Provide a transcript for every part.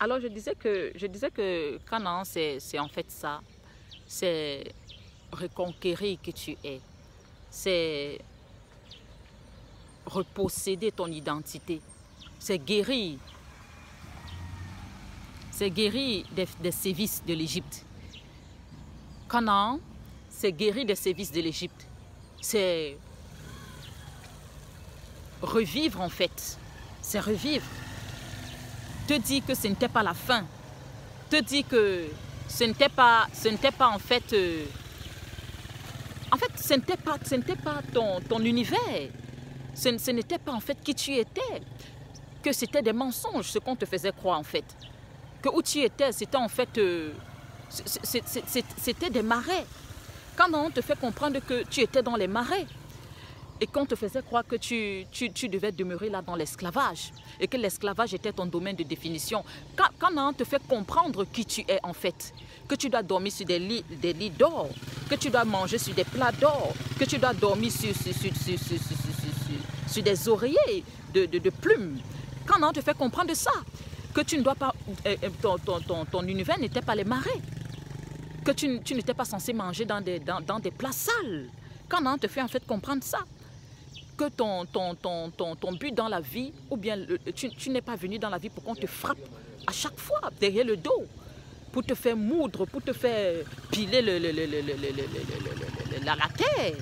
Alors je disais que Canaan, c'est en fait ça. C'est reconquérir qui tu es. C'est reposséder ton identité. C'est guérir. C'est guérir des sévices de l'Égypte. Canaan, c'est guérir des sévices de l'Égypte. C'est revivre en fait. C'est revivre. Te dire que ce n'était pas la fin. Te dire que ce n'était pas en fait, ce n'était pas ton univers. Ce n'était pas en fait qui tu étais. Que c'était des mensonges ce qu'on te faisait croire en fait. Que où tu étais, c'était en fait, c'était des marais. Quand on te fait comprendre que tu étais dans les marais et qu'on te faisait croire que tu devais demeurer là dans l'esclavage et que l'esclavage était ton domaine de définition, quand on te fait comprendre qui tu es en fait, que tu dois dormir sur des lits d'or, que tu dois manger sur des plats d'or, que tu dois dormir sur des oreillers de plumes, quand on te fait comprendre ça, que tu ne dois pas, ton univers n'était pas les marais, que tu n'étais pas censé manger dans des plats sales. Quand on te fait en fait comprendre ça, que ton but dans la vie, ou bien tu n'es pas venu dans la vie pour qu'on te frappe à chaque fois derrière le dos, pour te faire moudre, pour te faire piler la terre,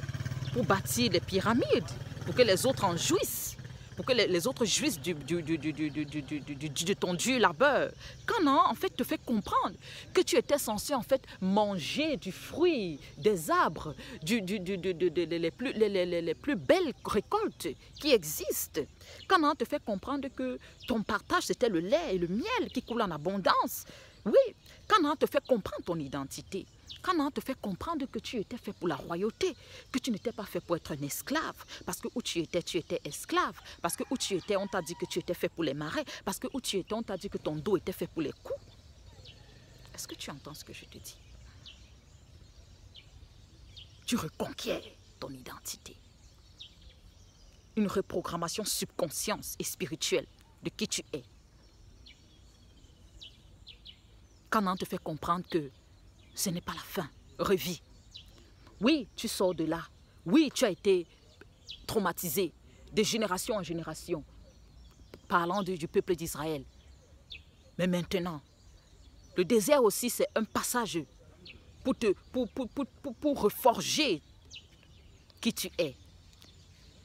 pour bâtir des pyramides, pour que les autres en jouissent, pour que les autres jouissent de ton dur labeur. Quand non, en fait, te fait comprendre que tu étais censé en fait manger du fruit des arbres, les plus belles récoltes qui existent. Quand non, te fait comprendre que ton partage c'était le lait et le miel qui coulent en abondance. Oui, quand on te fait comprendre ton identité, quand on te fait comprendre que tu étais fait pour la royauté, que tu n'étais pas fait pour être un esclave, parce que où tu étais esclave, parce que où tu étais, on t'a dit que tu étais fait pour les marais, parce que où tu étais, on t'a dit que ton dos était fait pour les coups. Est-ce que tu entends ce que je te dis? Tu reconquiers ton identité. Une reprogrammation subconsciente et spirituelle de qui tu es. Quand on te fait comprendre que ce n'est pas la fin, revis. Oui, tu sors de là. Oui, tu as été traumatisé de génération en génération, parlant du peuple d'Israël. Mais maintenant, le désert aussi, c'est un passage pour reforger qui tu es.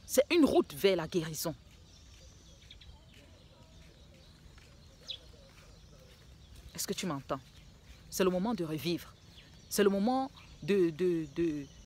C'est une route vers la guérison. Est-ce que tu m'entends? C'est le moment de revivre. C'est le moment de